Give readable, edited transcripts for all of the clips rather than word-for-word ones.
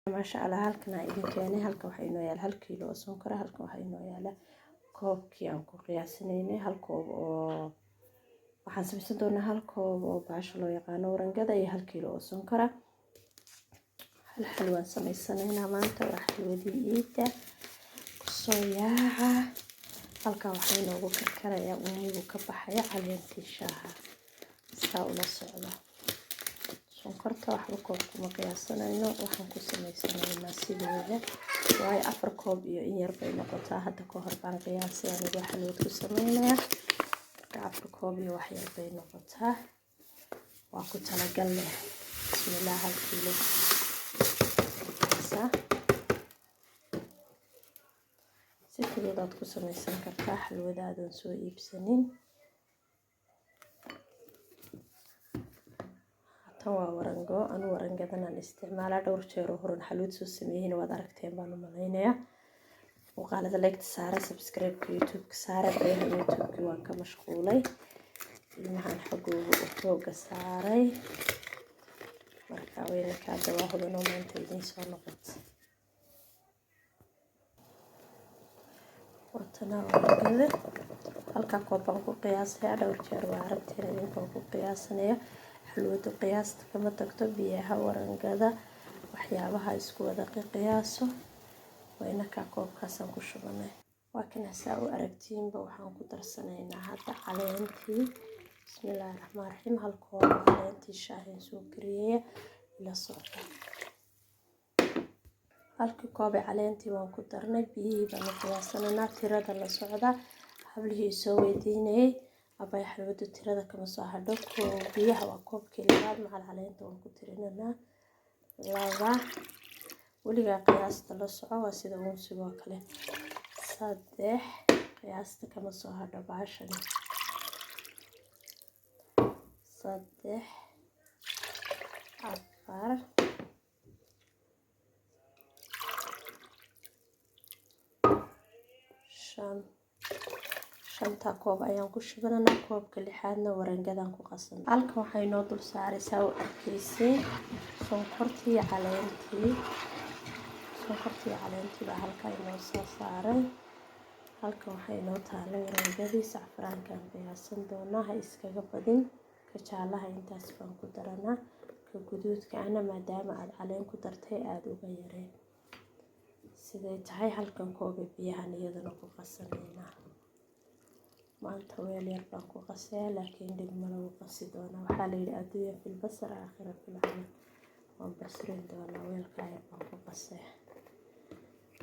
ما شاء الله halkan idin keenay halka waxa inoo yaal 1 kiilo oo sonkor halkan waxa inoo yaal koobkii aan ku qiyaasinay hal koob oo waxaan samaysan doonaa hal koob oo baash loo yaqaan warangada iyo 1 kiilo oo sonkor hal xalwaan samaysanayna maanta waa xalwadii iida soo yaaca halka waxa inoo karkaraya uumigu ka baxaya caleentii shaaha saa ula socda sonkorta waxba koob kuma qiyaasanayno waxaan ku samaysanaynaa sideeda way 4 koob iyo in yar bay noqotaa hadda ka hor baan qiyaasay anigu xalwad ku sameynaya 4 koob iyo wax yar bay noqotaa waa ku talagal leh bismillah hal kiilo si fudud aad ku samaysan kartaa xalwadaadan soo iibsanin waa warango anu warangadan aan isticmaalaa dhowr jeer oo horan xalwad soo sameeyeen waad aragteen baan u maleynayaa muuqaalada like saara subscribe youtube ka saara baraha youtube waan ka mashquulay ilmahan xagooga u xooga saaray marka wayna ka dawaahdo maanta idin soo noqotay watana warangada halka koob baan ku qiyaasay dhowr jeer waa aragteen idinka ku qiyaasanaya xalwada qiyaasta kama tagto biyaha warangada waxyaabaha isku wada qiyaaso wayna ka koobkaasaan ku shubanay waa kana saa u aragtiinba waxaan ku darsanaynaa hadda caleentii bismillaahir rahmaanir rahiim hal koob caleentii shaahin soo kariyay ila socda halkii koob caleentii waan ku darnay biyihii baan qiyaasanaa tirada la socda hablihii soo weydiinay abay xalwada tirada kama soo hadho biyaha waa koobkii labaad macal caleenta waan ku tirinanaa laba waliga qiyaasta la soco waa sida uun sidoo kale 3 qiyaasta kama soo hadho baashan 3 4 shanta koob ayaan ku shubanaa koobka lixaadna warangadan ku qasan halka waxay noo dul saaraysaa oo arkaysay sonkortii caleentii baa halka inoo soo saaray halka waxay noo taalay warangadii sacfraankan qiyaasan doonaa ha iskaga badin ka jaalaha intaas baan ku daranaa ka guduudka ana maadaama aad caleen ku dartay aad uga yareen siday tahay halkan koob biyahan iyadana ku qasanayna maanta weel yar baan ku qasay laakiin dib ma lagu qasi doonaa waxaa la yiri adduunyo fil basar aakhira fil amal waan basrin doonaa weelka yar baan ku qasay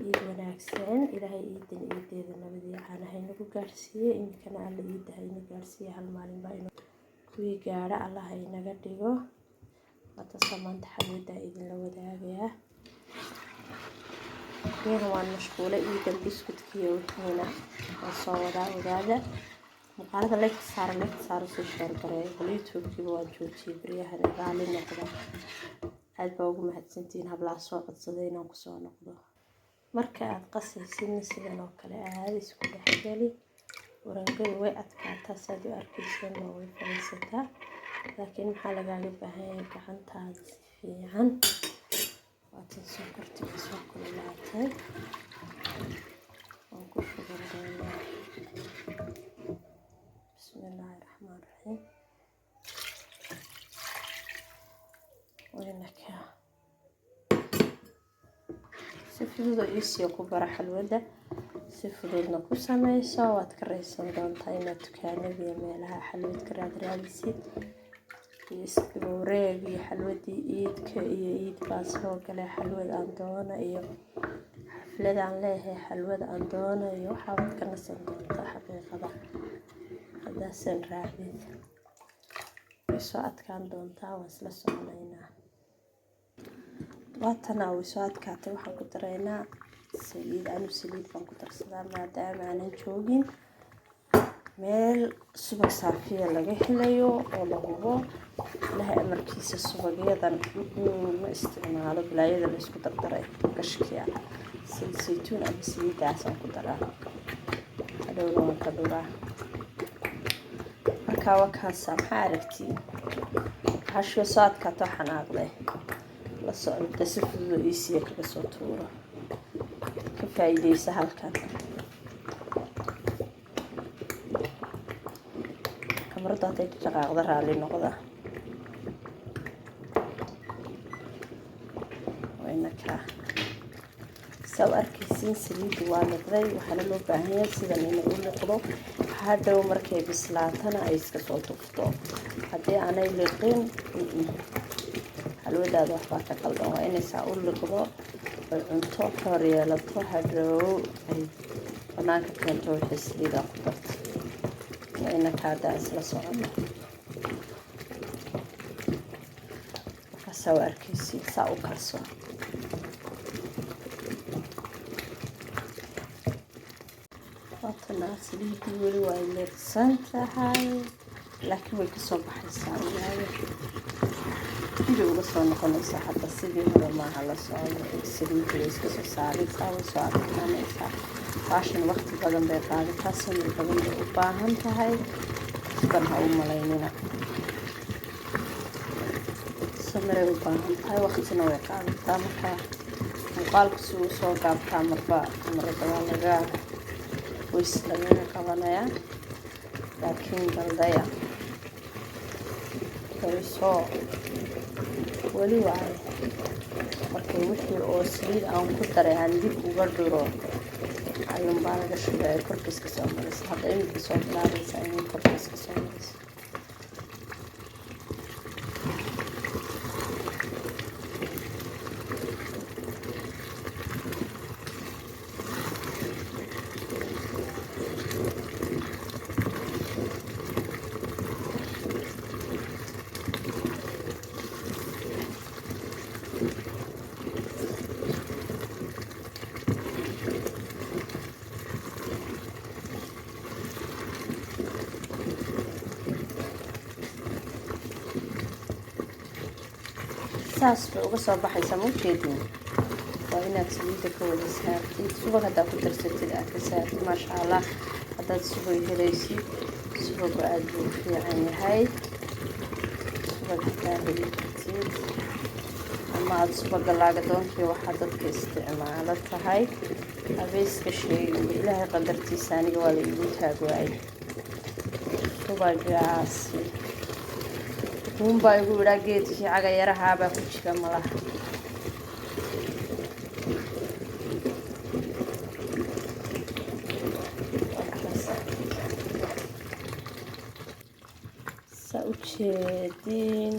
iid wanaagsan ilaahay iideeda nabadii caanahay nagu gaarsiiyey imikana alla iidahay na gaarsiiyey hal maalin baa inuu kuwii gaadha allah inaga dhigo wata samaanta xalwada idinla wadaagayaa waan mashquulay iidan biskutkiyo wixiina soo wadaa ogaada muuqaalada like saara soo share gareey youtube-kiiba waan joojiyay bariyahan raali noqda aad baa ugu mahadsantihiin hablaha soo codsaday inaan ku soo noqdo marka aad qasaysin sidan oo kale aad isku dhexgeli warangadu way adkaataa saad u arkayseen way fadhiisataa laakiin maxaa lagaaga baahan yahay gacantaada si fiican waatan sonkortii kasoo kululaatay waan ku shuban doonaa bismillaahir rahmaanir rahiim wayna ka si fudud oo iisiyo ku bara xalwada si fududna ku samayso waad ka raysan doontaa inaad dukaanada iyo meelaha xalwad ka raadisid iska wareegi xalwadii iidka iyo iid baa soo galay xalwad aan doono iyo xaflad aan leeyahay xalwad aan doono iyo waxaad ka nasan doontaa xaqiiqada hadaasan raacdid way soo adkaan doontaa waa isla soconaynaa waatana way soo adkaatay waxaan ku daraynaa saliid baan ku darsadaa maadaama aanan joogin meel subag saafiya laga helayo oo la hubo ilahay amarkiisa subagyadan ma isticmaalo bilaayada la isku dardaray gashkiya saliid saytuun ama saliidaas aan ku daraa hadhowna waan ka dhuraa markaa wakaasa maxaa aragtiin hashio soo adkaato xanaaqday la socda si fudud iisiya kaga soo tuuro ka faa'iidaysa halkan kamarada hadday ka shaqaaqda raalli noqda wayna kaa saw arkaysiin saliiddu waa liqday waxaana loo baahan yahay sidan inay u liqdo hadhow markay bislaatana ay iska soo tufto haddii aanay liqin halwadaada waxbaa ka qaldan waa inay saa u liqdo ay cunto xoor yeelato hadhow ay banaanka keento wixii saliida ku darto wayna kaadaa isla socono markaasaa arkaysiin saa u karso waatana saliidii weli waa liqsan tahay laakiin way kasoo baxaysaa ilaayo dibay uga soo noqonaysaa hadda sidii hore maaha la socdo saliidii way iska soo saaraysaa way soo adkaanaysaa baashan waqti badan bay qaadataa samir badan bay u baahan tahay sidan ha u malaynina samiray u baahan tahay waqtina way qaadataa marka muuqaalku si uu soo gaabtaa marba marada waa laga ways lagaga qabanayaa laakiin baldaya soo weli waaye markay wixii oo saliid aan ku daray aan dib uga dhuro ayuunbaa laga shubay ay korkiis ka soo maraysa hadda iminka soo bilaabaysa inay korkiis ka soo maraysa saas bay uga soo baxaysaa ma ujeedin waa inaad saliidda ka wada saartid subag haddaa ku darsatid aad ka saartid maasha allah haddaad subag helaysid subagu aada buu u fiican yahay subag haddaa heli kartid ama aada subaga laagadoonkii waxaa dadka isticmaalo tahay habeyska sheegin ilaahay qadartiisa aniga waa la igu taagwaayay subagaasi unbaa igu idhaa geedkii cagayarahaabaa ku jira malaha saa u jeediin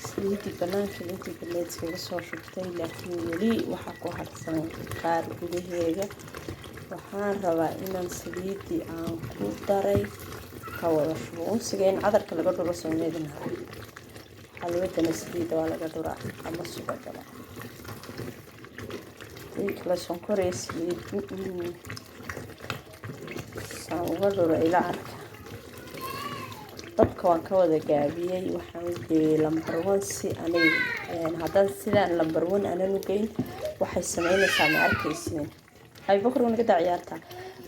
saliidii banaanka intii baleedskaga soo shubtay laakiin weli waxaa ku harsan qaar gudaheega waxaan rabaa inaan saliidii aan ku daray wada shubo unsiga in cadarka laga dhuro soomeedinaha halwadana saliida waa laga dhuraa ama subagaba kala sonkoraya saliid saan uga dhuro ila arka dabka waan ka wada gaabiyey waxaan u geeyey lambar 1 si anay haddaan sidaan lambar 1 aanan u geyn waxay sameynaysaa ma arkaysiin ay bokor unaga daa ciyaarta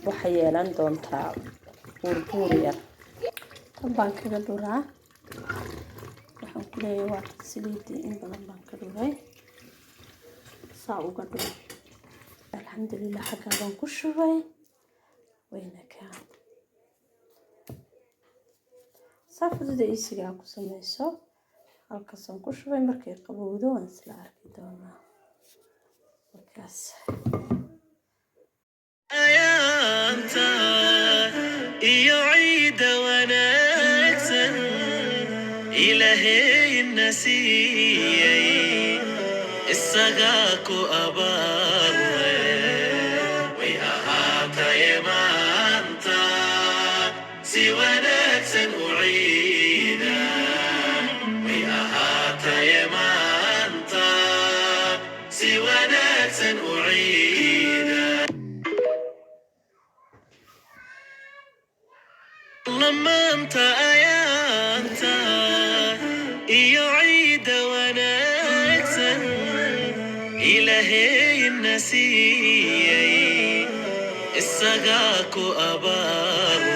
waxay yeelan doontaa buurbuur yar baan kaga dhuraa waxaan ku leeyahay waa saliidii in badan baan ka dhuray saa uga dhuray alxamdulilah xaggaa baan ku shubay wayna kaa saa fudud isigaa ku samayso halkaasaan ku shubay markay qabowdo waan isla arki doonaa markaas iyo ciida wanaagsan ilaahay nasiiyay isagaa ku abaarey way ahaatay maanta si wanaagsan u ciida way ahaatay maanta si wanaagsan u ciida lamaanta ayaanta iyo ciida wanaagsan ilaahay nasiiyay isagaa ku abaarey